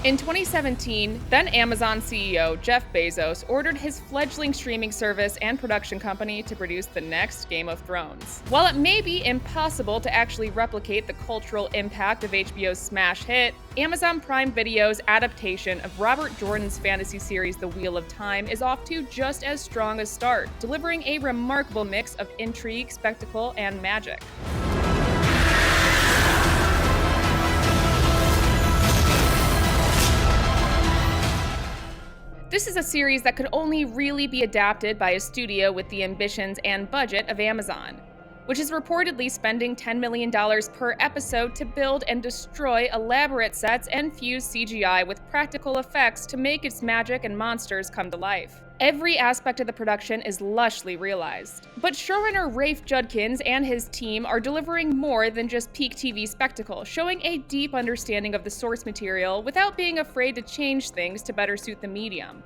In 2017, then Amazon CEO Jeff Bezos ordered his fledgling streaming service and production company to produce the next Game of Thrones. While it may be impossible to actually replicate the cultural impact of HBO's smash hit, Amazon Prime Video's adaptation of Robert Jordan's fantasy series The Wheel of Time is off to just as strong a start, delivering a remarkable mix of intrigue, spectacle, and magic. This is a series that could only really be adapted by a studio with the ambitions and budget of Amazon, which is reportedly spending $10 million per episode to build and destroy elaborate sets and fuse CGI with practical effects to make its magic and monsters come to life. Every aspect of the production is lushly realized. But showrunner Rafe Judkins and his team are delivering more than just peak TV spectacle, showing a deep understanding of the source material without being afraid to change things to better suit the medium.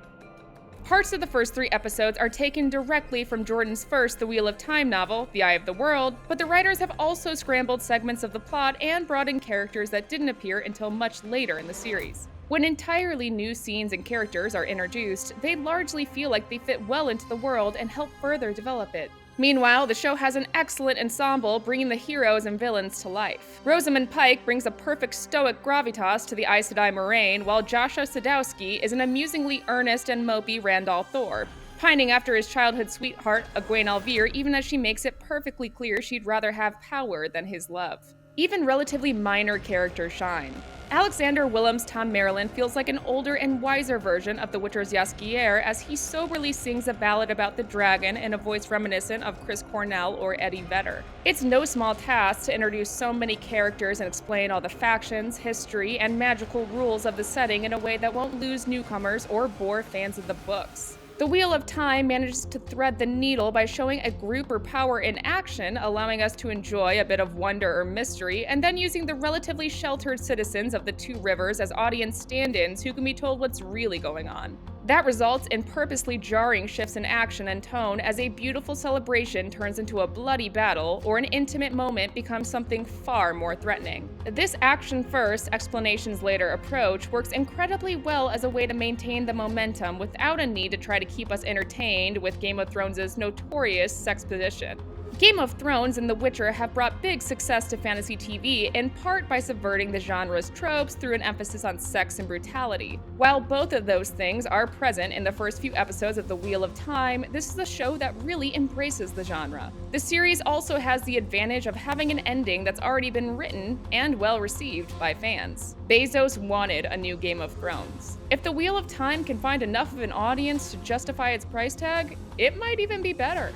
Parts of the first 3 episodes are taken directly from Jordan's first The Wheel of Time novel, The Eye of the World, but the writers have also scrambled segments of the plot and brought in characters that didn't appear until much later in the series. When entirely new scenes and characters are introduced, they largely feel like they fit well into the world and help further develop it. Meanwhile, the show has an excellent ensemble bringing the heroes and villains to life. Rosamund Pike brings a perfect stoic gravitas to the Aes Sedai Moraine, while Joshua Sadowski is an amusingly earnest and mopey Randall Thor, pining after his childhood sweetheart, Egwene Alvir, even as she makes it perfectly clear she'd rather have power than his love. Even relatively minor characters shine. Alexander Willem's Tom Maryland feels like an older and wiser version of The Witcher's Jaskier as he soberly sings a ballad about the dragon in a voice reminiscent of Chris Cornell or Eddie Vedder. It's no small task to introduce so many characters and explain all the factions, history, and magical rules of the setting in a way that won't lose newcomers or bore fans of the books. The Wheel of Time manages to thread the needle by showing a group or power in action, allowing us to enjoy a bit of wonder or mystery, and then using the relatively sheltered citizens of the 2 rivers as audience stand-ins who can be told what's really going on. That results in purposely jarring shifts in action and tone as a beautiful celebration turns into a bloody battle, or an intimate moment becomes something far more threatening. This action-first, explanations-later approach works incredibly well as a way to maintain the momentum without a need to try to keep us entertained with Game of Thrones' notorious sexposition. Game of Thrones and The Witcher have brought big success to fantasy TV, in part by subverting the genre's tropes through an emphasis on sex and brutality. While both of those things are present in the first few episodes of The Wheel of Time, this is a show that really embraces the genre. The series also has the advantage of having an ending that's already been written and well received by fans. Bezos wanted a new Game of Thrones. If The Wheel of Time can find enough of an audience to justify its price tag, it might even be better.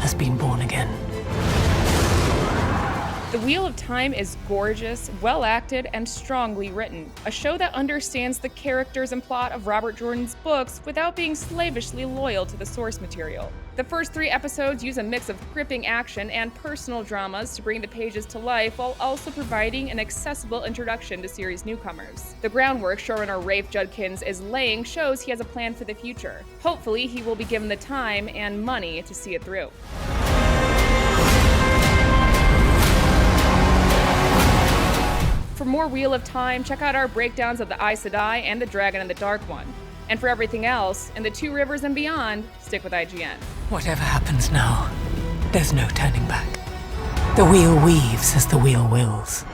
Has been born again. The Wheel of Time is gorgeous, well-acted, and strongly written. A show that understands the characters and plot of Robert Jordan's books without being slavishly loyal to the source material. The first 3 episodes use a mix of gripping action and personal dramas to bring the pages to life while also providing an accessible introduction to series newcomers. The groundwork showrunner Rafe Judkins is laying shows he has a plan for the future. Hopefully, he will be given the time and money to see it through. For more Wheel of Time, check out our breakdowns of the Aes Sedai and the Dragon and the Dark One. And for everything else, in the 2 rivers and beyond, stick with IGN. Whatever happens now, there's no turning back. The wheel weaves as the wheel wills.